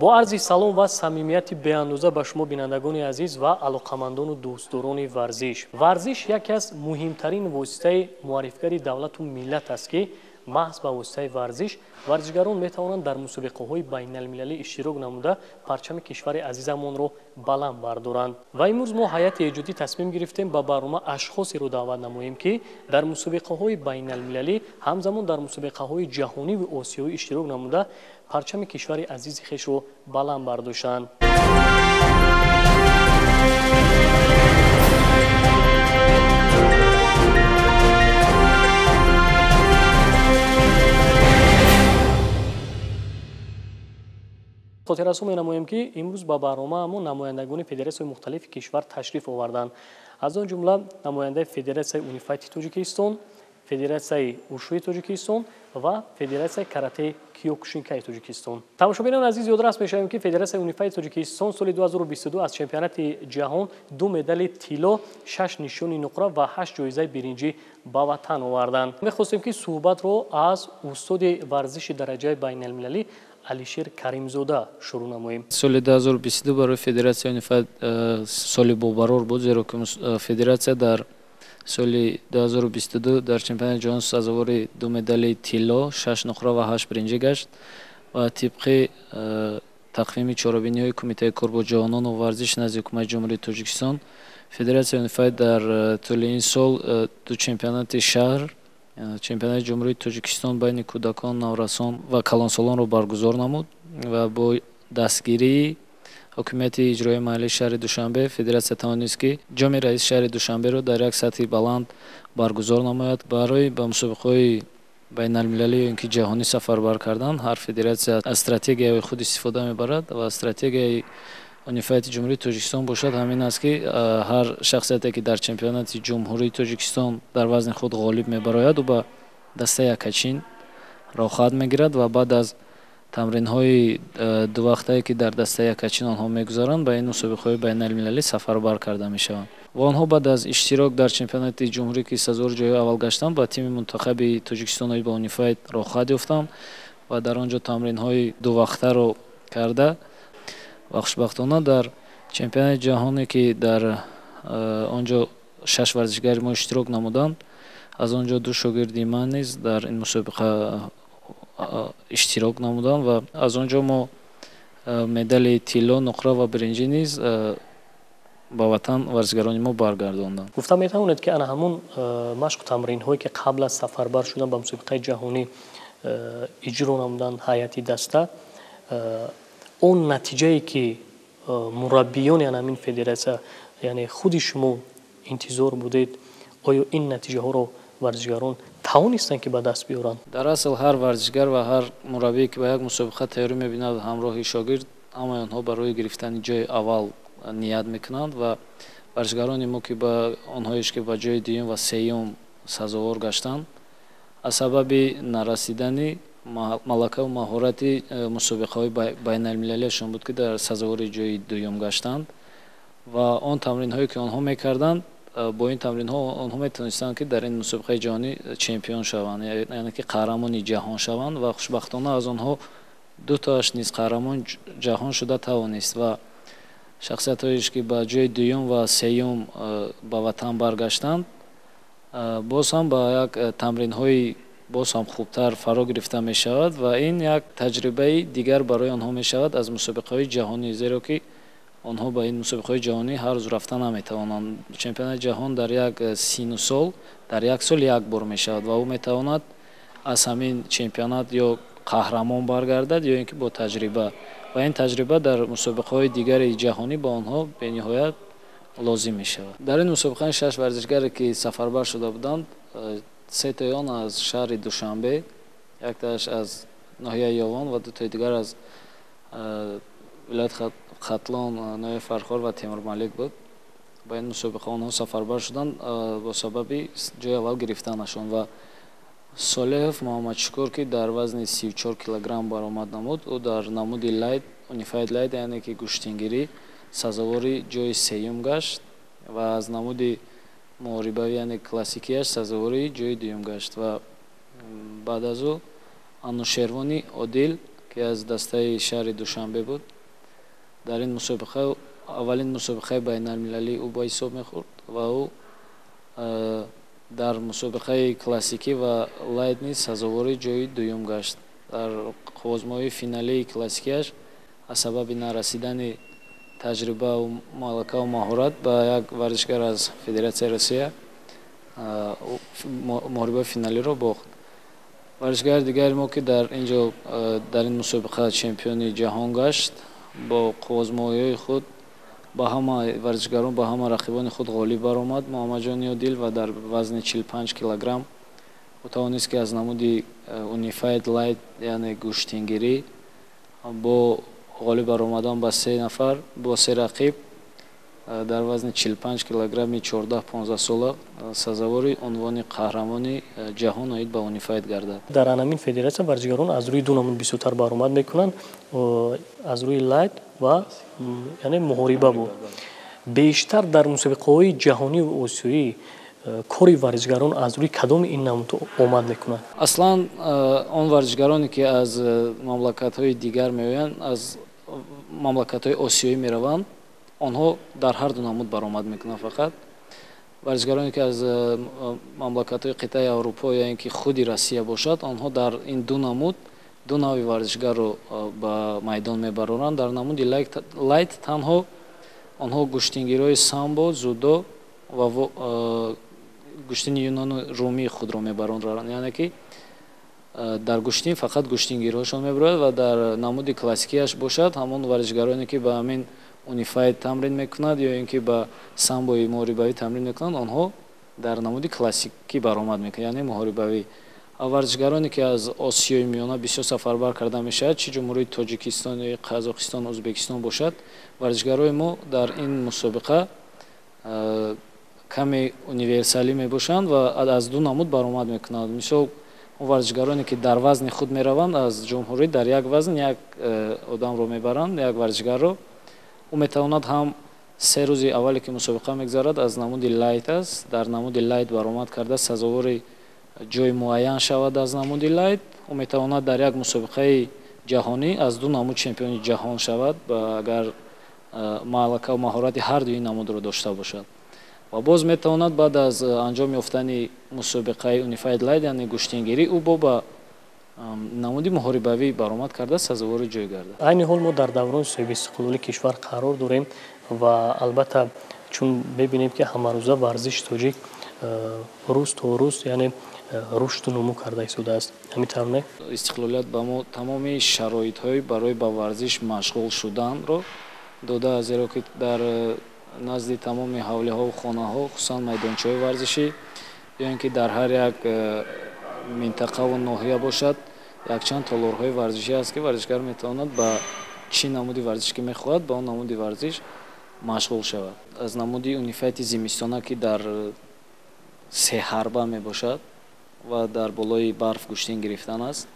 бо арзи салом ва самимияти беандоза ба шумо бинандагони азиз ва алоқамандону дӯстдорони варзиш. Варзиш яке аз муҳимтарин воситаи муаррифгари давлату миллат аст ки маҳз ба воситаи варзиш варзишгарон метавонанд дар мусобиқаҳои байналмилалӣ иштирок намуда парчами кишвари азизамонро баланд бардоранд. Ва имрӯз мо ҳайати эҷодӣ тасмим гирифтем ба барнома ашхосеро даъват намоем ки дар мусобиқаҳои байналмилалӣ ҳамзамон дар мусобиқаҳои ҷаҳониву осиёӣ иштирок намуда парчами кишвари азизи хешро баланд бардоштанд. хотиррасо менамоем ки имрӯз ба барномаамон намояндагони федератсияҳои мухталифи кишвар ташриф оварданд. аз он ҷумла намояндаи федератсияи унифайти тоҷикистон, федератсияи ушӯи тоҷикистон ва федератсияи каратеи киёкушинкаи тоҷикистон. тамошобинони азиз, ёдрас мешавем ки федератсияи унифайти тоҷикистон соли 2022 аз чемпионати ҷаҳон 2 медали тилло, 6 нишони нуқра ва 8 ҷоизаи биринҷӣ ба ватан оварданд. мехостем ки суҳбатро аз устоди варзиши дараҷаи байналмилалӣ Алишер Каримзода шурӯъ намоем. соли 2022 барои федератсияи унифайт соли бобарор буд, зеро ки федератсия дар соли 2022 дар чемпионати ҷаҳон сазовори 2 медали тилло, 6 нуқра ва 8 биринҷӣ гашт ва тибқи тақвими чорабиниҳои кумитаи кор бо ҷавонону варзиш назди ҳукумати ҷумҳурии Тоҷикистон, федератсияи унифайт дар тӯли ин сол 2 чемпионати шаҳр, чемпионати ҷумҳурии Тоҷикистон байни кӯдакон, наврасон ва калонсолонро баргузор намуд ва бо дастгирии ҳокимияти иҷроии маҳаллии шаҳри Душанбе федератсия тавонист ки ҷоми раис шаҳри Душанберо дар як сатҳи баланд баргузор намояд. барои ба мусобиқаҳои байналмилалӣ ё ин ки ҷаҳонӣ сафарбар кардан ҳар федератсия аз стратегияи худ истифода мебарад ва стратегияи унифайти ҷумҳурии Тоҷикистон бошад ҳамин аст ки ҳар шахсияте ки дар чемпионати ҷумҳурии Тоҷикистон дар вазни худ ғолиб мебарояд ӯ ба дастаи якачин рохат мегирад ва баъд аз тамринҳои дувақтае ки дар дастаи якачин онҳо мегузаранд ба ин мусобиқаҳои байналмилалӣ сафарбар карда мешаванд. ва онҳо баъд аз иштирок дар чемпионати ҷумҳурӣ ки сазори ҷои аввал гаштанд ба тими мунтахаби Тоҷикистонои ба унифайт рохат ёфтанд ва дар он ҷо тамринҳои дувақтаро карда ва хушбахтона дар чемпионати ҷаҳоне ки дар он ҷо 6 варзишгари мо иштирок намуданд, аз он ҷо 2 шогирди ман низ дар ин мусобиқа иштирок намуданд ва аз он ҷо мо медали тилло, нуқра ва биринҷӣ низ ба ватан варзишгарони мо баргардонданд. гуфта метавонед ки ана ҳамун машқу тамринҳое ки қабл аз сафарбар шудан ба мусобиқаи ҷаҳонӣ иҷро намуданд ҳайати даста, он натиҷае ки мураббиёни ҳамин федератсия, яъне худи шумо интизор будед, оё ин натиҷаҳоро варзишгарон тавонистанд ки ба даст биёранд? дар асл ҳар варзишгар ва ҳар мураббие ки ба як мусобиқа тайёрӣ мебинад ҳамроҳи шогирд, ҳамаи онҳо барои гирифтани ҷои аввал ният мекунанд ва варзишгарони мо ки ба онҳоеш ки ба ҷои дуюм ва сеюм сазовор гаштанд, аз сабаби нарасидани малакаву маҳорати мусобиқаҳои байналмилалиашон буд ки дар сазовори ҷои дуюм гаштанд ва он тамринҳое ки онҳо мекарданд, бо ин тамринҳо онҳо метавонистанд ки дар ин мусобиқаи ҷаҳонӣ чемпион шаванд, яъне ки қаҳрамони ҷаҳон шаванд ва хушбахтона аз онҳо 2 тааш низ қаҳрамон ҷаҳон шуда тавонист ва шахсиятҳоеш ки ба ҷои дуюм ва сеюм ба ватан баргаштанд боз ҳам ба як тамринҳои боз ҳам хубтар фаро гирифта мешавад ва ин як таҷрибаи дигар барои онҳо мешавад аз мусобиқаҳои ҷаҳонӣ, зеро ки онҳо ба ин мусобиқаҳои ҷаҳонӣ ҳар рӯз рафта наметавонанд. чемпионати ҷаҳон дар як сину сол дар як сол як бор мешавад ва ӯ метавонад аз ҳамин чемпионат ё қаҳрамон баргардад ё ин ки бо таҷриба, ва ин таҷриба дар мусобиқаҳои дигари ҷаҳонӣ ба онҳо бениҳоят лозим мешавад. дар ин мусобиқа 6 варзишгаре ки сафарбар шуда буданд, 3 таи он аз шаҳри Душанбе, яктааш аз ноҳияи Ёвон ва 2 таи дигар аз вилояти Хатлон, Ноҳияи Фархор ва Темурмалик буд. ба ин мусобиқа онҳо сафарбар шуданд бо сабаби ҷои аввал гирифтанашон ва Солеҳов Муҳаммадшукур ки дар вазни 34 килограмм баромад намуд, ӯ дар намуди лайт, унифайд лайт, яъне ки гӯштингирӣ сазовори ҷои сеюм гашт ва аз намуди муҳорибавӣ, яъне классикияш сазовори ҷои дуюм гашт ва баъд аз ӯ Анушервони Одил ки аз дастаи шаҳри Душанбе буд, дар ин мусобиқа аввалин мусобиқаи байналмилалӣ ӯ ба ҳисоб мехӯрд ва ӯ дар мусобиқаи классикӣ ва лайт низ сазовори ҷои дуюм гашт. Дар қувозмоҳии финалии классикияш аз сабаби нарасидани таҷрибаву малакаву маҳорат ба як варзишгар аз Федератсияи Росия моҳрибаи финалиро бохт. Варзишгари дигари мо ки дар инҷо дар ин мусобиқа чемпиони ҷаҳон гашт, бо қувозмоҳиҳои худ ба ҳама варзишгарон ба ҳама рақибони худ ғолиб баромад. Муҳаммаҷон Ёдил ва дар вазни 45 килограмм ӯ тавонист ки аз намуди Unified Light яъне гӯштингирӣ бо ғолиб баромадан ба се нафар бо се рақиб дар вазни 45 килограмми 14-15 сола сазовори унвони қаҳрамони ҷаҳон оид ба Unified гардад. дар анамин федератсия варзишгарон аз рӯи ду намуд бисёртар баромад мекунанд, аз рӯи лайт ва яъне муҳориба буд. Бештар дар мусобиқаҳои ҷаҳонию осиёӣ кори варзишгарон аз рӯи кадоми ин намуд омад мекунад? Аслан он варзишгароне ки аз мамлакатҳои дигар меоянд, аз мамлакатҳои осиёӣ мераванд, онҳо дар ҳар ду намуд баромад мекунанд. Фақат варзишгароне ки аз мамлакатҳои қитъаи Аврупо ё ин ки худи Россия бошад, онҳо дар ин ду намуд ду нави варзишгарро ба майдон мебаронанд. Дар намуди лайт танҳо онҳо гӯштингирои самбо, зудо ва гӯштини юнону румии худро мебаронанд, яъне ки дар гӯштин фақат гӯштингироҳошон мебарояд ва дар намуди классикияш бошад ҳамон варзишгароне ки ба ҳамин Unified тамрин мекунад ё ин ки ба самбои муҳорибавӣ тамрин мекунанд, онҳо дар намуди классикӣ баромад мекунанд, яъне муҳорибавӣ. Варзишгароне ки аз Осиёи Миёна бисёр сафарбар карда мешавад, чӣ ҷумҳурии Тоҷикистон ё Қазоқистон, Ӯзбекистон бошад, варзишгарои мо дар ин мусобиқа каме универсалӣ мебошанд ва аз ду намуд баромад мекунанд. Мисол варзишгароне ки дар вазни худ мераванд, аз ҷумҳурӣ дар як вазн як одамро мебаранд, як варзишгарро. ӯ метавонад ҳам се рӯзи аввале ки мусобиқа мегзарад аз намуди лайт аст, дар намуди лайт баромад карда сазовори ҷои муайян шавад аз намуди лайт. ӯ метавонад дар як мусобиқаи ҷаҳонӣ аз ду намуд чемпиони ҷаҳон шавад, агар малака ва маҳорати ҳар дуи намудро дошта бошад. Ва боз метавонад баъд аз анҷом ёфтани мусобиқаи Unified Light яъне гӯштингирӣ ӯ ба намуди муҳорибавӣ баромад карда сазовори ҷой гардад. Айни ҳол мо дар даврони соҳиби истиқлолии кишвар қарор дорем ва албатта чун мебинем ки ҳамарӯза варзиши тоҷик рӯз то рӯз яъне рушду нумӯ карда истодааст. Ҳамин тавр не? Истиқлолият ба мо тамоми шароитҳои барои ба варзиш машғул шуданро додааст, зеро ки дар назди тамоми ҳавлиҳову хонаҳо, хусусан майдончаҳои варзишӣ ё ин ки дар ҳар як минтақаву ноҳия бошад, якчанд толорҳои варзишӣ аст ки варзишгар метавонад ба чӣ намуди варзиш ки мехоҳад ба он намуди варзиш машғул шавад. Аз намуди Unified зимистона ки дар сеҳарба мебошад ва дар болои барф гӯштин гирифтан аст,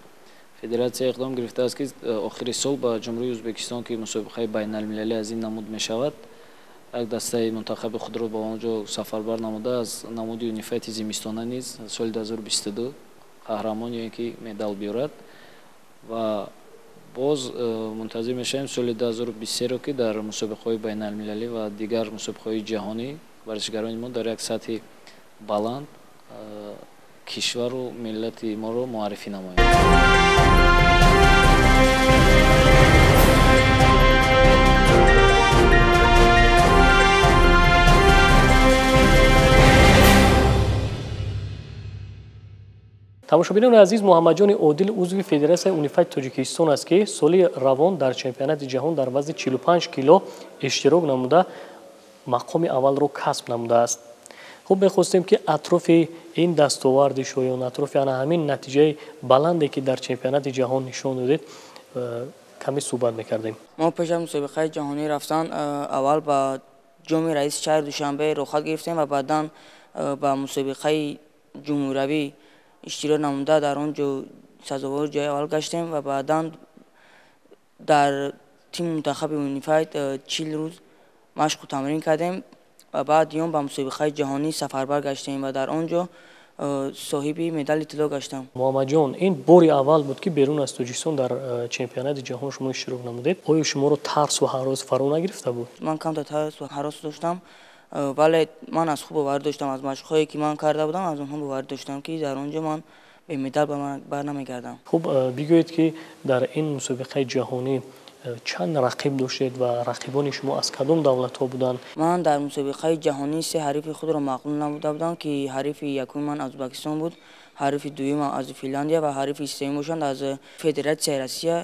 федератсия иқдом гирифтааст ки охири сол ба ҷумҳурии Ӯзбекистон ки мусобиқаи байналмилалӣ аз ин намуд мешавад, як дастаи мунтахаби худро ба онҷо сафарбар намуда аз намуди Unified зимистона низ соли 2022 қаҳрамон ё ин ки медал биёрад ва боз мунтазир мешавем соли 2023-ро ки дар мусобиқаҳои байналмилалӣ ва дигар мусобиқаҳои ҷаҳонӣ варзишгарони мо дар як сатҳи баланд кишвару миллати моро муаррифӣ намоянд. тамошобинони азиз, муҳаммаҷони Одил узви Федератсияи Unified Тоҷикистон аст ки соли равон дар чемпионати ҷаҳон дар вазни 45 кило иштирок намуда мақоми аввалро касб намудааст. хуб мехостем ки атрофи ин дастоварди шоён, атрофи ҳамин натиҷаи баланде ки дар чемпионати ҷаҳон нишон додед каме суҳбат мекардем. мо пеш аз мусобиқаи ҷаҳонӣ рафтан аввал ба ҷоми раиси шаҳри Душанбе рохат гирифтем ва баъдан ба мусобиқаи ҷумҳуравӣ иштирок намуда дар он ҷо сазовори ҷои аввал гаштем ва баъдан дар тими мунтахаби Unified 40 рӯз машқу тамрин кардем ва баъд ён ба мусобиқаи ҷаҳонӣ сафарбар гаштем ва дар он ҷо соҳиби медали тилло гаштам. муҳаммадҷон, ин бори аввал буд ки берун аз Тоҷикистон дар чемпионати ҷаҳон шумо иштирок намудед. Оё шуморо тарсу ҳарос фаро нагирифта буд? Ман камтар тарсу ҳарос доштам, вале ман аз худ боварӣ доштам, аз машқҳое ки ман карда будам аз онҳо боварӣ доштам ки дар он ҷо ман бе медал барнамегардам. хуб, бигӯед ки дар ин мусобиқаи ҷаҳонӣ чанд рақиб доштед ва рақибони шумо аз кадом давлатҳо буданд? Ман дар мусобиқаи ҷаҳонӣ се ҳарифи худро мағлуб намуда будам ки ҳарифи якуми ман аз Узбекистон буд, ҳарифи дуюмам аз Финляндия ва ҳарифи сеюм бошанд аз Федератсияи Россия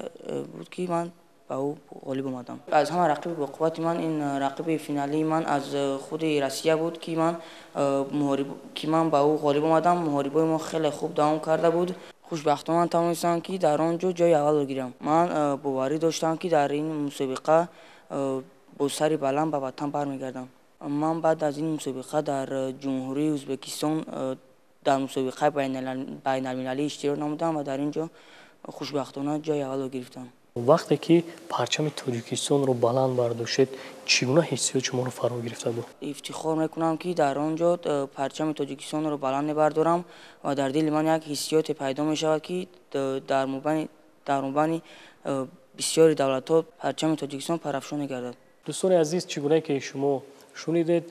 буд ки ман ба ӯ ғолиб омадам. Аз ҳама рақиби боқуввати ман ин рақиби финалии ман аз худи Россия буд ки ман ба ӯ ғолиб омадам. Муҳорибаи мо хеле хуб давом карда буд. хушбахтона тавонистам ки дар он ҷо ҷои аввал бигирам. Ман боварӣ доштам ки дар ин мусобиқа бо сари баланд ба ватан бармегардам. Ман баъд аз ин мусобиқа дар ҷумҳурии Ӯзбекистон дар мусобиқаи байналмилалӣ иштирок намудам ва дар ин ҷо хушбахтона ҷои аввалро гирифтам. вақте ки парчами Тоҷикистонро баланд бардоштед, чӣ гуна ҳиссиёт шуморо фаро гирифта буд? ифтихор мекунам ки дар он ҷо парчами Тоҷикистонро баланд мебардорам ва дар дили ман як ҳиссиёте пайдо мешавад ки дар мубайни бисёри давлатҳо парчами Тоҷикистон парафшон мегардад. дӯстони азиз, чӣ гуна ки шумо шунидед,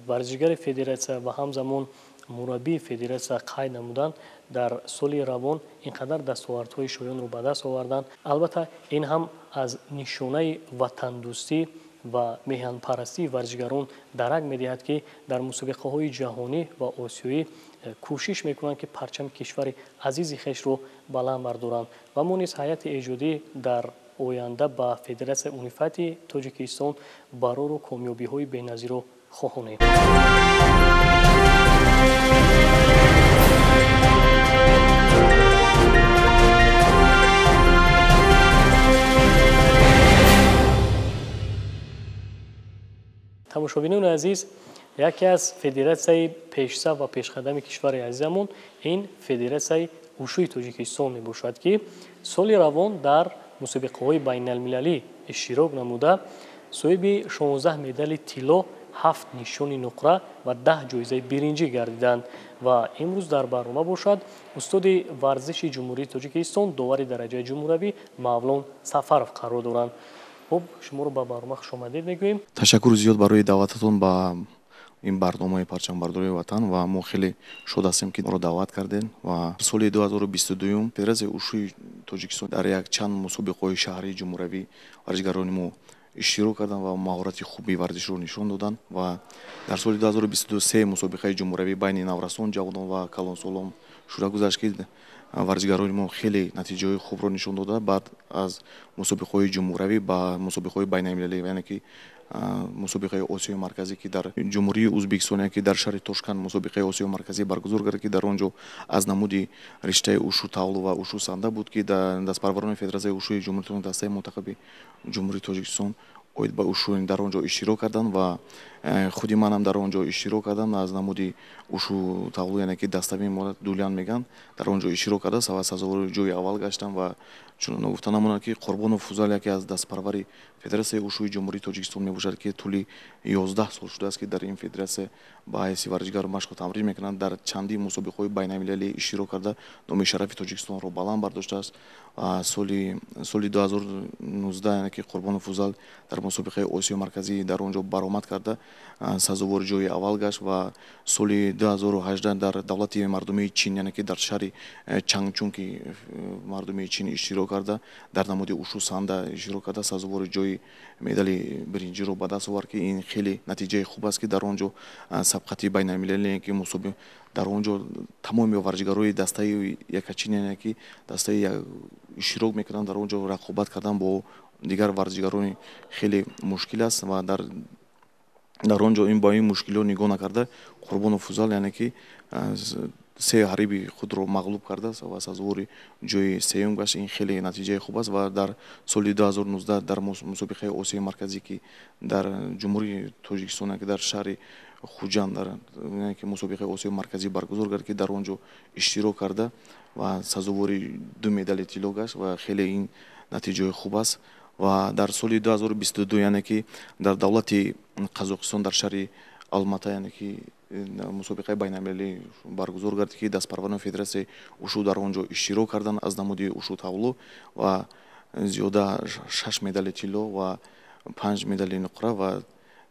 варзишгари федератсия ва ҳамзамон мураббии федератсия қайд намуданд дар соли равон инқадар дастовардҳои шоёнро ба даст оварданд. албатта ин ҳам аз нишонаи ватандӯстӣ ва меҳанпарастии варзишгарон дарак медиҳад ки дар мусобиқаҳои ҷаҳонӣ ва осиёӣ кӯшиш мекунанд ки парчами кишвари азизи хешро баланд бардоранд ва мо низ ҳайати эҷодӣ дар оянда ба Федератсияи Унифати Тоҷикистон барору комёбиҳои беназиро хоҳонем. тамошобинони азиз, яке аз федератсияи пешса ва пешқадами кишвари азизамон ин Федератсияи ушӯи Тоҷикистон мебошад ки соли равон дар мусобиқаҳои байналмилалӣ иштирок намуда соҳиби 16 медали тилло, 7 нишони нуқра ва 10 ҷоизаи биринҷӣ гардиданд ва имрӯз дар барнома бошад устоди варзиши ҷумҳурии Тоҷикистон, довари дараҷаи ҷумҳуравӣ Мавлон Сафаров қарор доранд. хуб, шуморо ба барнома хушомадед мегӯем. Ташаккури зиёд барои даъвататон ба ин барномаи парчамбардории ватан ва мо хеле шод ҳастем ки моро даъват кардем ва соли 2022 Федератсияи ушӯи Тоҷикистон дар як чанд мусобиқаҳои шаҳрии ҷумҳуравӣ варзишгарони мо иштирок карданд ва маҳорати хуби варзишро нишон доданд ва дар соли 2022 се мусобиқаи ҷумҳуравӣ байни наврасон, ҷавонон ва калонсолон шуда гузашт ки варзишгарони мо хеле натиҷаҳои хубро нишон дода. Баъд аз мусобиқаҳои ҷумҳуравӣ ба мусобиқаҳои байналмилалӣ, яъне ки мусобиқаи Осиёи марказӣ ки дар ҷумҳурии Ӯзбекистон, яке дар шаҳри Тошканд мусобиқаи Осиёи марказӣ баргузор гардид ки дар он ҷо аз намуди риштаи ушу тавлу ва ушу санда буд ки дастпарварони Федератсияи ушӯи ҷумҳурии дастаи мунтахаби ҷумҳурии Тоҷикистон оид ба ушу дар он ҷо иштирок карданд ва худи манам дар он ҷо иштирок кардам. Аз намуди ушу тавлу, яъне ки даставӣ мо дулиан меган, дар он ҷо иштирок карда сазовори ҷои аввал гаштам ва чунон гуфта намонад ки Қурбонов Фузал яке аз дастпарвари Федератсияи ушӯи ҷумҳурии Тоҷикистон мебошад ки тӯли 11 сол шудааст ки дар ин федератсия ба ҳайси варзишгар машқу тамрин мекунад. Дар чандин мусобиқаҳои байналмилалӣ иштирок карда номи шарафи Тоҷикистонро баланд бардоштааст. Соли 2019, яъне ки Қурбонов Фузал дар мусобиқаи Осиёи марказӣ дар он ҷо баромад карда сазовори ҷои аввал гашт ва соли 2018 дар давлати мардумии Чин, яъне ки дар шаҳри Чангчун ки мардумии Чин иштирок карда дар намуди ушу санда иштирок карда сазовори ҷои медали биринҷиро ба даст овард ки ин хеле натиҷаи хуб аст ки дар он ҷо сабқати байналмилалие ки мусоби дар он ҷо тамоми варзишгарои дастаи якачин, яъне ки дастаи иштирок мекунанд дар он ҷо рақобат кардан бо дигар варзишгарони хеле мушкил аст ва дар он ҷо ин ба ин мушкилот нигоҳ накарда Қурбонов Фузал, яъне ки се ҳариби худро мағлуб карда ва сазовори ҷои сеюм гашт. Ин хеле натиҷаи хуб аст ва дар соли 2019 дар мусобиқаи Осиёи марказӣ ки дар ҷумҳурии Тоҷикистон, ки дар шаҳри Хуҷанд, яъне ки мусобиқаи Осиёи марказӣ баргузор гардид ки дар он ҷо иштирок карда ва сазовори 2 медали тилло гашт ва хеле ин натиҷаи хуб аст. ва дар соли 2022, яъне ки дар давлати Қазоқистон дар шаҳри Алмата, яъне ки мусобиқаи байналмилалӣ баргузор гардид ки дастпарварони федератсияи ушу дар он ҷо иштирок карданд аз намуди ушу тавлу ва зиёда 6 медали тилло ва 5 медали нуқра ва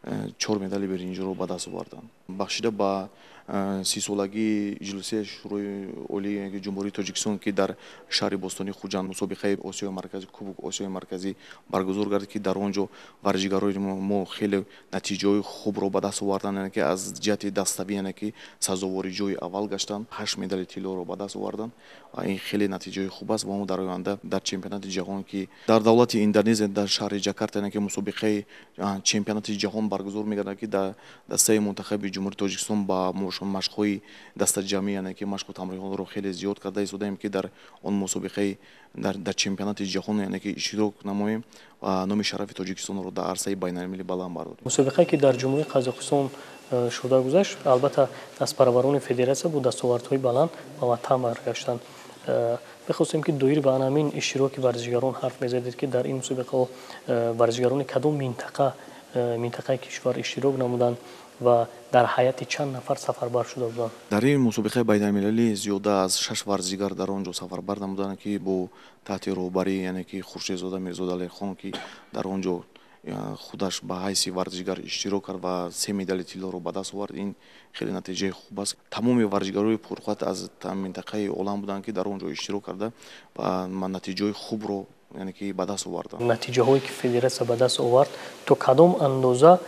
4 медали биринҷиро ба даст оварданд. Бахшида ба 30-солагии иҷлосияи шӯрои олии ҷумҳурии Тоҷикистон ки дар шаҳри бостони Хуҷанд мусобиқаи Осиёи марказӣ, Кубок Осиёи марказӣ баргузор гардид ки дар он ҷо варзишгарои мо хеле натиҷаҳои хубро ба даст оварданд, яъне ки аз ҷиҳати dastavӣ яъне ки сазовори ҷои аввал гаштанд, 8 медали тиллоро ба даст оварданд ва ин хеле натиҷаи хуб аст. Ва мо дар оянда дар чемпионати ҷаҳон ки дар давлати Индонезия дар шаҳри Ҷакарта яъне ки мусобиқаи чемпионати ҷаҳон баргузор мегардад ки дар дастаи мунтахаби ҷумҳурии Тоҷикистон ба машқҳои дастаҷамӣ яъне ки машқу тамринҳоро хеле зиёд карда истодаем ки дар он мусобиқаи дар чемпионати ҷаҳон яъне ки иштирок намоем ва номи шарафи Тоҷикистонро дар арсаи байналмилалӣ баланд бардорем. мусобиқае ки дар ҷумҳурии Қазоқистон шуда гузашт, албатта дастпарварони федератсия бо дастовардҳои баланд ба ватан баргаштанд. бихостем ки доир ба ҳамин иштироки варзишгарон ҳарф мезадед ки дар ин мусобиқаҳо варзишгарони кадом минтақаи кишвар иштирок намуданд ва дар ҳайати чанд нафар сафарбар шуда буданд? дар ин мусобиқаи байналмилалӣ зиёда аз 6 варзишгар дар он ҷо сафарбар намуданд ки бо таҳти роҳбарии яъне ки Хуршедзода Мирзода Алихон ки дар он ҷо худаш ба ҳайси варзишгар иштирок кард ва 3 медали тиллоро ба даст овард. Ин хеле натиҷаи хуб аст. Тамоми варзишгарои пурқувват аз минтақаи олам буданд ки дар он ҷо иштирок карда ва натиҷаи хубро яъне ки ба даст оварданд. натиҷаҳое ки федератсия ба даст овард то кадом андоза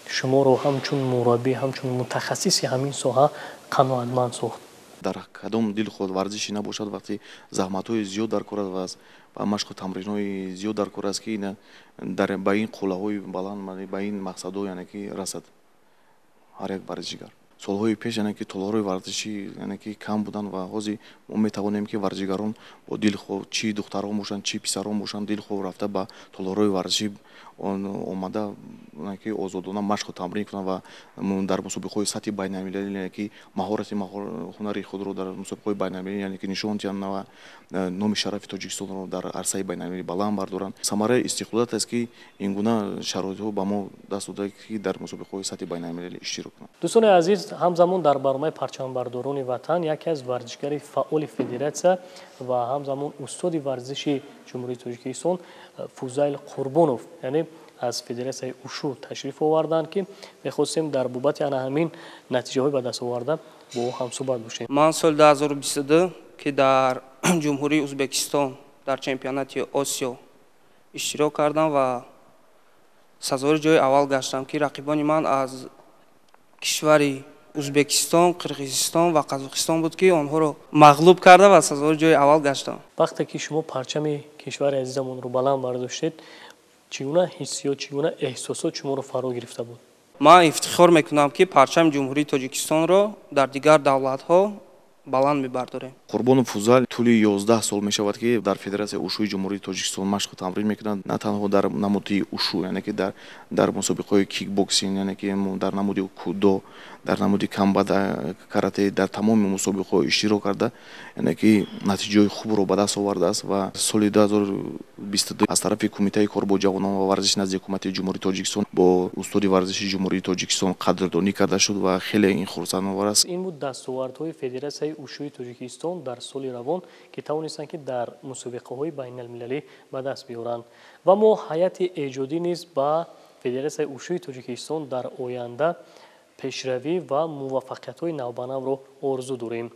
шуморо ҳамчун мураббӣ, ҳамчун мутахассиси ҳамин соҳа қаноатманд сохт? дар кадом дили худ варзиши набошад вақти заҳматҳои зиёд дар кор аст ва машқу тамринҳои зиёд дар кор аст ки ба ин қуллаҳои баланд, ба ин мақсадҳо яъне ки расад ҳар як варзишгар. солҳои пеш яъне ки толҳорои варзишӣ яъне ки кам буданд ва ҳозир мо метавонем ки варзишгарон бо дилхоҳ чи духтарон бошанд, чи писарон бошанд, дилхоҳ рафта ба толҳорои варзишӣ омада ки озодона машқу тамрин кунанд ва дар мусобиқаҳои сатҳи байналмилалӣ яъне ки маҳорати ҳунари худро дар мусобиқаҳои байналмилалӣ яъне ки нишон диҳанд ва номи шарафи Тоҷикистонро дар арсаи байналмилалӣ баланд бардоранд. Самараи истиқлолият аст ки ин гуна шароитҳо ба мо даст дода ки дар мусобиқаҳои сатҳи байналмилалӣ иштирок кунем. дӯстони азиз, ҳамзамон дар барномаи парчамбардорони ватан яке аз варзишгари фаъоли федератсия ва ҳамзамон устоди варзиши ҷумҳурии Тоҷикистон Фузайл Қурбонов яъне аз федератсияи ушу ташриф оварданд ки мехостем дар бобати ана ҳамин натиҷаҳои ба даст оварда бо ӯ ҳамсуҳбат бошем. ман соли 2022 ки дар ҷумҳурии Ӯзбекистон дар чемпионати Осиё иштирок кардам ва сазовори ҷои аввал гаштам ки рақибони ман аз кишвари Ӯзбекистон, Қирғизистон ва Қазоқистон буд ки онҳоро мағлуб карда ва сазовори ҷои аввал гаштам. вақте ки шумо парчами кишвари азизамонро баланд бардоштед, чӣ гуна ҳиссиёт, чӣ гуна эҳсосот шуморо фаро гирифта буд? ман ифтихор мекунам ки парчами ҷумҳурии Тоҷикистонро дар дигар давлатҳо баланд мебардорем. Қурбонов Фузал тӯли 11 сол мешавад ки дар федератсияи ушӯи ҷумҳурии Тоҷикистон машқу тамрин мекунад, на танҳо дар намуди ушу яъне ки дар мусобиқаҳои кикбоксинг яъне ки дар намуди кудо, дар намуди камбад карате, дар тамоми мусобиқаҳо иштирок карда яъне ки натиҷаҳои хубро ба даст овардааст ва соли 2022 аз тарафи кумитаи кор бо ҷавонон ва варзиш назди ҳукумати ҷумҳурии Тоҷикистон бо устоди варзиши ҷумҳурии Тоҷикистон қадрдонӣ карда шуд ва хеле ин хурсандовар аст. ин буд дастовардҳои федератсияи ушӯи Тоҷикистон дар соли равон ки тавонистанд ки дар мусобиқаҳои байналмилалӣ ба даст биёранд ва мо ҳайати эҷодӣ низ ба федератсияи ушӯи Тоҷикистон дар оянда пешравӣ ва муваффақиятҳои навбанавро орзу дорем.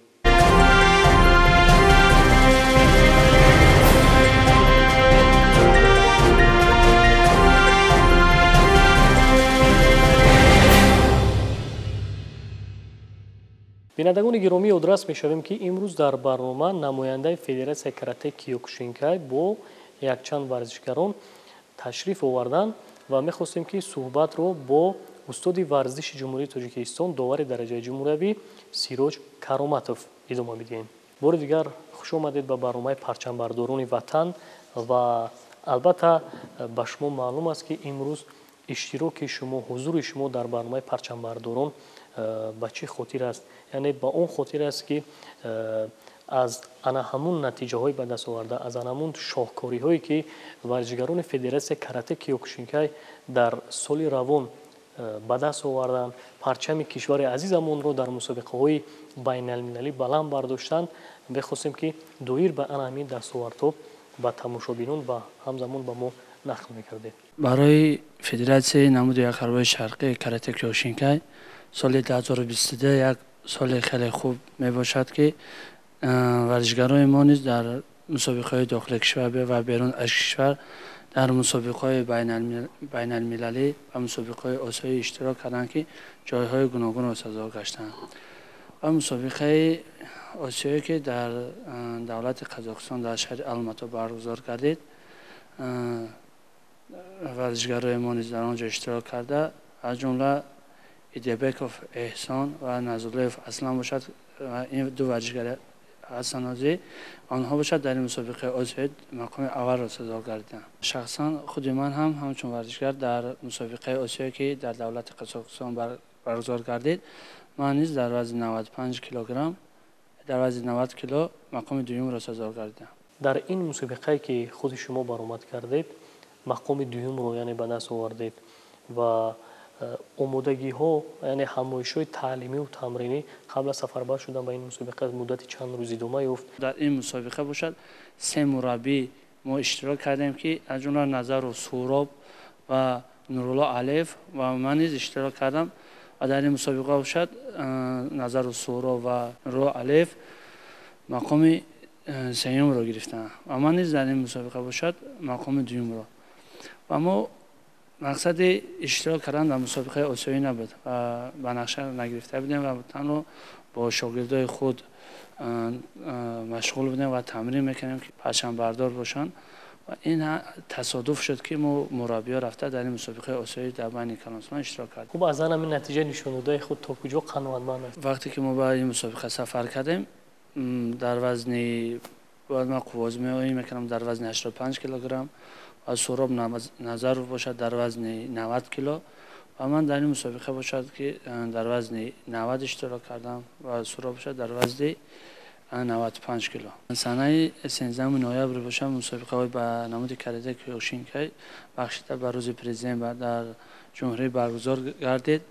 бинандагони гиромӣ, ёдрас мешавем ки имрӯз дар барнома намояндаи федератсияи карате Киёкушинкай бо якчанд варзишгарон ташриф оварданд ва мехостем ки суҳбатро бо устоди варзиши ҷумҳурии Тоҷикистон, довари дараҷаи ҷумҳуриявӣ Сироҷ Кароматов идома бидиҳем. бори дигар хуш омадед ба барномаи парчамбардорони ватан ва албатта ба шумо маълум аст ки имрӯз иштироки шумо, ҳузури шумо дар барномаи парчамбардорон ба чӣ хотир аст? яъне ба он хотир аст ки аз ана ҳамун натиҷаҳои ба даст оварда, аз ана ҳамун шоҳкориҳое ки варзишгарони федератсияи карате Киёкушинкай дар соли равон ба даст оварданд, парчами кишвари азизамонро дар мусобиқаҳои байналмилалӣ баланд бардоштанд. Мехостем ки доир ба ана ҳамин дастовардҳо ба тамошобинон ба ҳамзамон ба мо нақл мекардед. барои федератсияи намуди якҳарбаи шарқии карате киёшинкай соли 2022 як соли хеле хуб мебошад ки варзишгарони мо низ дар мусобиқаҳои дохили кишвар ва берун аз кишвар дар мусобиқаҳои байналмилалӣ ва мусобиқаҳои осиёӣ иштирок карданд ки ҷойҳои гуногунро сазовар гаштанд. ва мусобиқаи осиёӣ ки дар давлати Қазоқистон дар шаҳри Алмато баргузор гардид, варзишгарои мо низ дар он ҷо иштирок карда, аз ҷумла Идебеков Эҳсон ва Назуллоев Аслан бошад ва ин ду варзишгари ҳасанозӣ онҳо бошад дар ин мусобиқаи осиёӣ мақоми аввалро сазовар гардиданд. Шахсан худи ман ҳам ҳамчун варзишгар дар мусобиқаи осиёӣ ки дар давлати Қазоқистон баргузор гардид, ман низ дар вазни 95 килограмм, дар вазни 90 кило мақоми дуюмро сазовар гардидам. дар ин мусобиқае ки худи шумо баромад кардед, мақоми дуюмро яъне ба даст овардед ва омодагиҳо, яъне ҳамоишҳои таълимиву тамринӣ қабл аз сафарбар шудан ба ин мусобиқа муддати чанд рӯз идома ёфт. дар ин мусобиқа бошад се мураббӣ мо иштирок кардем ки аз ҷумла Назару Суроб ва Нурулло Алиев ва ман низ иштирок кардам ва дар ин мусобиқа бошад Назару Суроб ва Нурулло Алиев мақоми сеюмро гирифтанд ва ман низ дар ин мусобиқа бошад мақоми дуюмро. ва мо мақсади иштирок кардан дар мусобиқаи осиёӣ набуд ва ба нақша нагирифта будем ва танҳо бо шогирдои худ машғул будем ва тамрин мекардем ки парчамбардор бошанд ва ин тасодуф шуд ки мо мураббиё рафта дар ин мусобиқаи осиёӣ дар байни Калонсолон иштирок кардем. хуб, аз ан ҳамин натиҷаи нишондодаи худ то куҷо қаноатманд аст? вақте ки мо ба ин мусобиқа сафар кардем, дар вазни бояд ман қуввозмеоӣ мекардам дар вазни 85 килограмм ва Суроб Назаров бошад дар вазни 90 кило ва ман дар ин мусобиқа бошад ки дар вазни 90 иштирок кардам ва Суроб бошад дар вазни 95 кило. санаи 13 ноябр бошад мусобиқаҳои ба намуди карате киёшинкай бахшида ба рӯзи президент дар ҷумҳурӣ баргузор гардид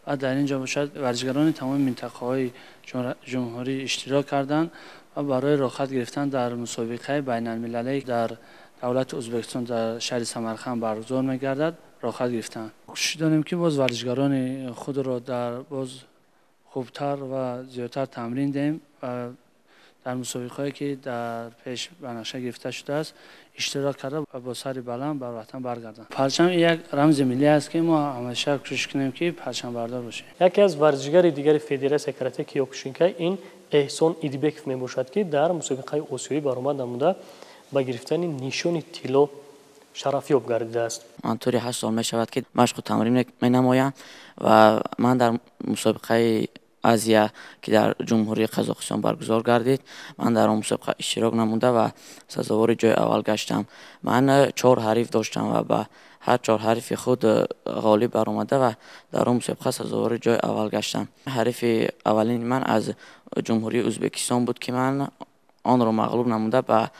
ва дар ин ҷо бошад варзишгарони тамоми минтақаҳои ҷумҳурӣ иштирок карданд ва барои рохат гирифтан дар мусобиқаи байналмилалӣ дар давлати Ӯзбекистон дар шаҳри Самарқанд баргузор мегардад рохат гирифтанд. кӯшиш дорем ки боз варзишгарони худро дар боз хубтар ва зиёдтар тамрин диҳем ва дар мусобиқае ки дар пеш ба нақша гирифта шудааст иштирок карда ва бо сари баланд бар ватан баргарданд. парчам як рамзи миллӣ аст ки мо ҳамеша кӯшиш кунем ки парчамбардор бошем. яке аз варзишгари дигари Федератсияи карате киёкушинкай ин Эҳсон Идибеков мебошад ки дар мусобиқаи осиёӣ баромад намуда ба гирифтани нишони тилло шарафёб гардидааст. ман тури 8 сол мешавад ки машқу тамрин менамоям ва ман дар мусобиқаи Азия ки дар ҷумҳурии Қазоқистон баргузор гардид, ман дар он мусобиқа иштирок намуда ва сазовори ҷои аввал гаштам. ман 4 ҳариф доштам ва ба ҳар 4 ҳарифи худ ғолиб баромада ва дар он мусобиқа сазовори ҷои аввал гаштам. ҳарифи аввалини ман аз ҷумҳурии Ӯзбекистон буд ки ман онро мағлуб намуда ба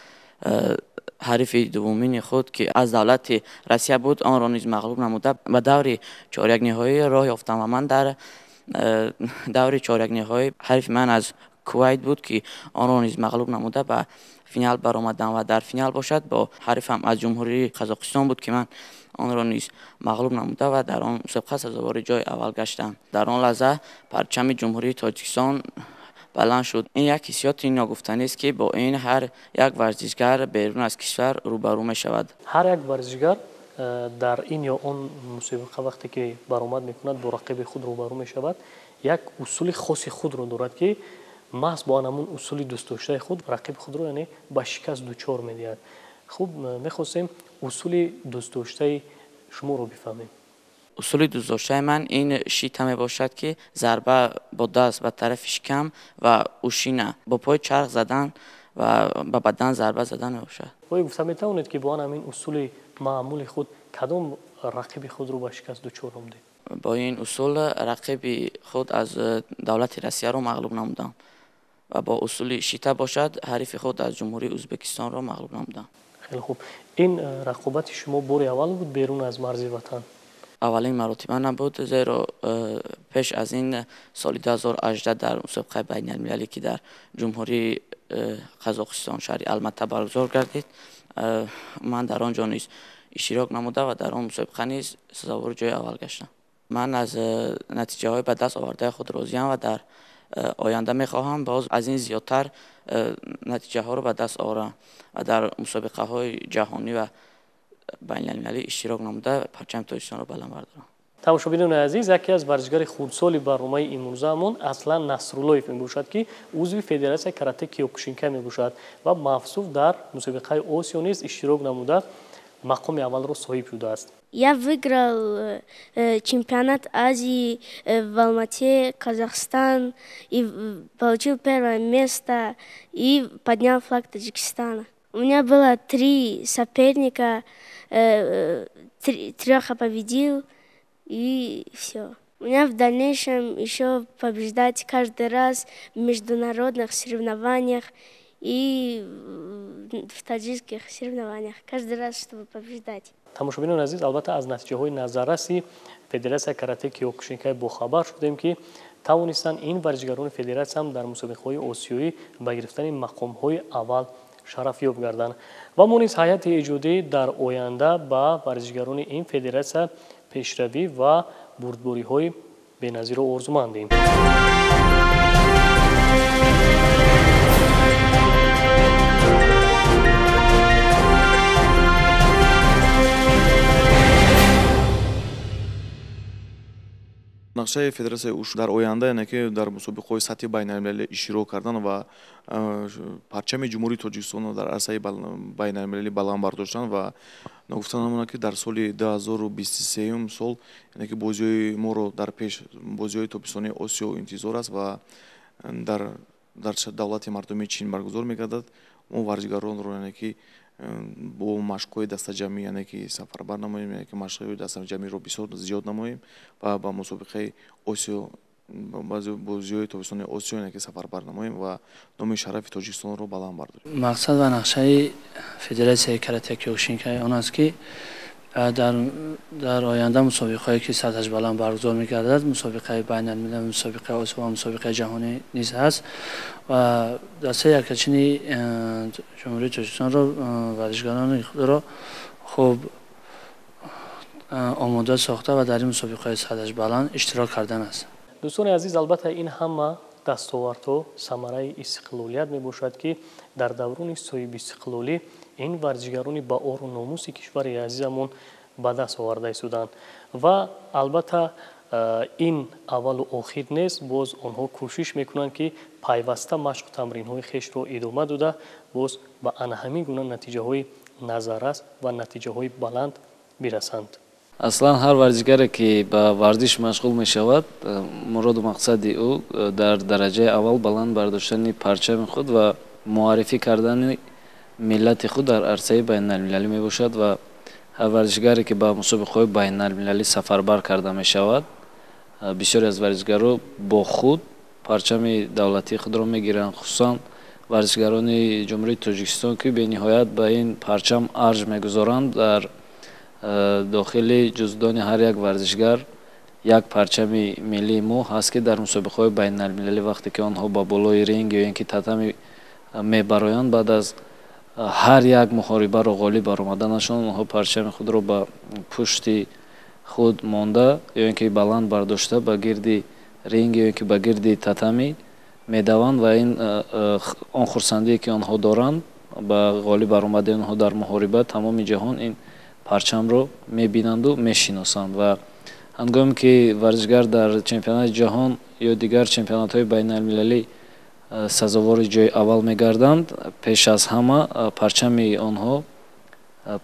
ҳарифи дуввумини худ ки аз давлати Россия буд онро низ мағлуб намуда ба даври чорякниҳоӣ роҳ ёфтам ва ман дар даври чорякниҳоӣ ҳарифи ман аз Кувайт буд ки онро низ мағлуб намуда ба финал баромадам ва дар финал бошад бо ҳарифам аз ҷумҳурии Қазоқистон буд ки ман онро низ мағлуб намуда ва дар он мусобиқа сазовори ҷои аввал гаштам. дар он лаҳза парчами ҷумҳурии Тоҷикистон баланд шуд. ин як ҳиссиёти ногуфтанист ки бо ин ҳар як варзишгар берун аз кишвар рӯбарӯ мешавад. ҳар як варзишгар дар ин ё он мусобиқа вақте ки баромад мекунад бо рақиби худ рӯбарӯ мешавад, як усули хоси худро дорад ки маҳз бо анамун усули дӯстдоштаи худ рақиби худро яъне ба шикаст дучор медиҳад. хуб, мехостем усули дӯстдоштаи шуморо бифаҳмем. усули дӯстдоштаи ман ин шита мебошад ки зарба бо даст ба тарафи шикам ва ушина бо пои чарх задан ва ба бадан зарба задан мебошад. оя гуфта метавонед ки бо ҳамин усули маъмули худ кадом рақиби худро ба шикаст дучор намудед? бо ин усул рақиби худ аз давлати Россияро мағлуб намудам ва бо усули шита бошад ҳарифи худ аз ҷумҳурии Ӯзбекистонро мағлуб намудам. хеле хуб. ин рақобати шумо бори аввал буд берун аз марзи ватан? اولین مراتبه نبود، زیرا پیش از این سال 2018 در مسابقه بین المللی که در جمهوری قزاقستان شهر الماتا برگزار گردید، من در آنجا نیز اشتراک نموده و در آن مسابقه نیز سزاوار جای اول گشتم. من از نتیجه های به دست آورده خود راضیم و در آینده میخواهم باز از این زیادتر نتیجه ها رو به دست آورم و در مسابقه های جهانی و بین المللی اشتراک نموده پرچم تاجیکستان رو بلند بردارم. тамошобинони азиз, яке аз варзишгари хурдсоли барномаи имрӯзаамон аслан Насруллоев мебошад, ки узви Федератсияи карате Киёкушинкай мебошад ва мавсуф дар мусобиқаи Осиё низ иштирок намуда мақоми аввалро соҳиб шудааст. Я выиграл чемпионат Азии в Алмате, Казахстан, и получил первое место и поднял флаг Таджикистана. У меня было 3 соперника, 3 я победил, и все. У меня в дальнейшем еще побеждать каждый раз в международных соревнованиях и в таджикских соревнованиях. Каждый раз, чтобы побеждать. тамошобинон азиз, албатта аз натиҷаҳои назарраси Федератсияи карате Киёкушинкай бохабар шудем, ки тавонистанд ин варзишгарони федератсияам дар мусобиқаҳои осиёӣ ба гирифтани мақомҳои аввал шарафёб гарданд. ва мо низ ҳайати эҷодӣ дар оянда ба варзишгарони ин федератсия пешравӣ ва бурдбориҳои беназиро орзумандем. нақшаи федератсияи ушу дар оянда яъне ки дар мусобиқаҳои сатҳи байналмилалӣ иштирок кардан ва парчами ҷумҳурии Тоҷикистонро дар арсаи байналмилалӣ баланд бардоштан ва гуфта намонад ки дар соли 2023 сол яъне ки бозиҳои моро дар пеш бозиҳои тобистонии Осиё интизор аст ва дар давлати мардуми Чин баргузор мегардад. мо варзишгаронро яъне ки бо машқҳои дастаҷамӣ яъне ки сафарбар намоем, яъне ки машқҳои дастаҷамиро бисёр зиёд намоем ва ба мусобиқаи Осиё бозиҳои тобистони Осиё яъне ки сафарбар намоем ва номи шарафи Тоҷикистонро баланд бардорем. мақсад ва нақшаи Федератсияи карате Киёкушинкай он аст ки дар оянда мусобиқае ки сатҳаш баланд баргузор мегардад, мусобиқаи байналмилалӣ, мусобиқаи Осиё ва мусобиқаи ҷаҳонӣ низ ҳаст ва дастаи якчини ҷумҳурии Тоҷикистонро варзишгарони худро хуб омода сохта ва дар ин мусобиқаи сатҳаш баланд иштирок кардан аст. дӯстони азиз, албатта ин ҳама дастовардҳо самараи истиқлолият мебошад, ки дар даврони соҳиби истиқлолӣ ин варзишгарони ба ору номуси кишвари азизамон ба даст оварда истоданд ва албатта ин аввалу охир нест. боз онҳо кӯшиш мекунанд ки пайваста машқу тамринҳои хешро идома дода боз ба анҳамин гуна натиҷаҳои назаррас ва натиҷаҳои баланд бирасанд. аслан ҳар варзишгаре ки ба варзиш машғул мешавад, муроду мақсади ӯ дар дараҷаи аввал баланд бардоштани парчами худ ва муаррифӣ кардани миллати худ дар арсаи байналмилалӣ мебошад ва ҳар варзишгаре ки ба мусобиқаҳои байналмилалӣ сафарбар карда мешавад, бисёре аз варзишгарро бо худ парчами давлатии худро мегиранд, хусусан варзишгарони ҷумҳурии Тоҷикистон, ки бениҳоят ба ин парчам арҷ мегузоранд. Дар дохили ҷуздони ҳар як варзишгар як парчами миллии мо ҳаст, ки дар мусобиқаҳои байналмилалӣ вақте ки онҳо ба болои ринг ё ин ки татами мебароянд, баъд аз ҳар як муҳорибаро ғолиб баромаданашон, онҳо парчами худро ба пушти худ монда ё ин ки баланд бардошта ба гирди ринг ё ин ки ба гирди татами медаванд ва ин он хурсандие ки онҳо доранд ба ғолиб баромадани онҳо дар муҳориба тамоми ҷаҳон ин парчамро мебинанду мешиносанд ва ҳангоме ки варзишгар дар чемпионати ҷаҳон ё дигар чемпионатҳои байналмилалӣ сазовори ҷои аввал мегарданд, пеш аз ҳама парчами онҳо,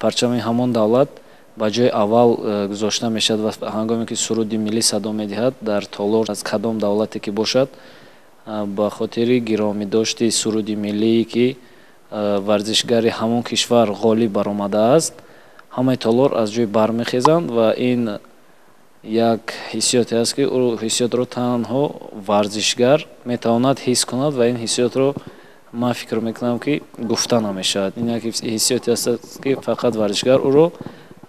парчами ҳамон давлат ба ҷои аввал гузошта мешавад ва ҳангоме ки суруди миллӣ садо медиҳад дар толор аз кадом давлате ки бошад, ба хотири гиромидошти суруди миллие ки варзишгари ҳамон кишвар ғолиб баромадааст, ҳамаи толор аз ҷой бармехезанд ва ин як ҳиссиёте аст, ки ӯ ҳиссиётро танҳо варзишгар метавонад ҳис кунад ва ин ҳиссиётро ман фикр мекунам ки гуфта намешавад. Ин як ҳиссиёте аст, ки фақат варзишгар ӯро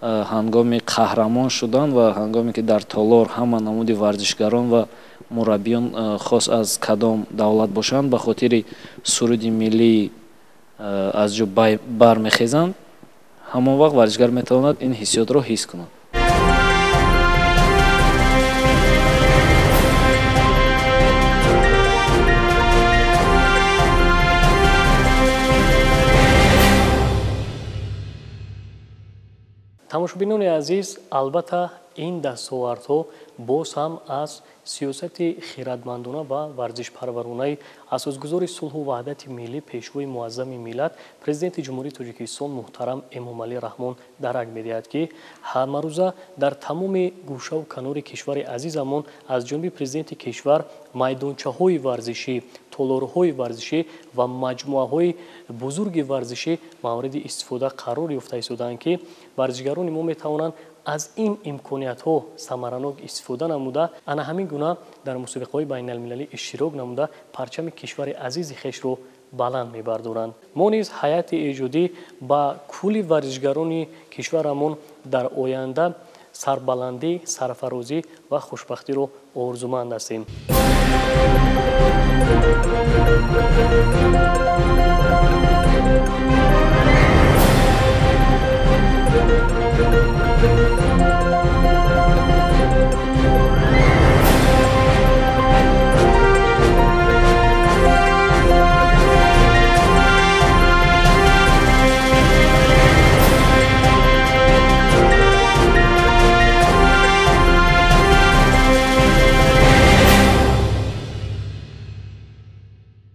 ҳангоми қаҳрамон шудан ва ҳангоме ки дар толор ҳама намуди варзишгарон ва мураббиён хос аз кадом давлат бошанд ба хотири суруди миллӣ аз ҷо бармехезанд, ҳамон вақт варзишгар метавонад ин ҳиссиётро ҳис кунад. тамошобинони азиз, албатта ин дастовардҳо боз ҳам аз сиёсати хиратмандона ва варзишпарваронаи асосгузори сулҳу ваҳдати миллӣ, пешвои муаззами миллат, президенти ҷумҳурии Тоҷикистон муҳтарам Эмомалӣ Раҳмон дарак медиҳад ки ҳамарӯза дар тамоми гӯшаву канори кишвари азизамон аз ҷониби президенти кишвар майдончаҳои варзишӣ, толорҳои варзишӣ ва маҷмӯаҳои бузурги варзишӣ мавриди истифода қарор ёфта истоданд ки варзишгарони мо метавонанд аз ин имкониятҳо самаранок истифода намуда ана ҳамин гуна дар мусобиқаҳои байналмилалӣ иштирок намуда парчами кишвари азизи хешро баланд мебардоранд. мо низ ҳайати эҷодӣ ба кулли варзишгарони кишварамон дар оянда сарбаландӣ, сарфарозӣ ва хушбахтиро орзуманд ҳастем.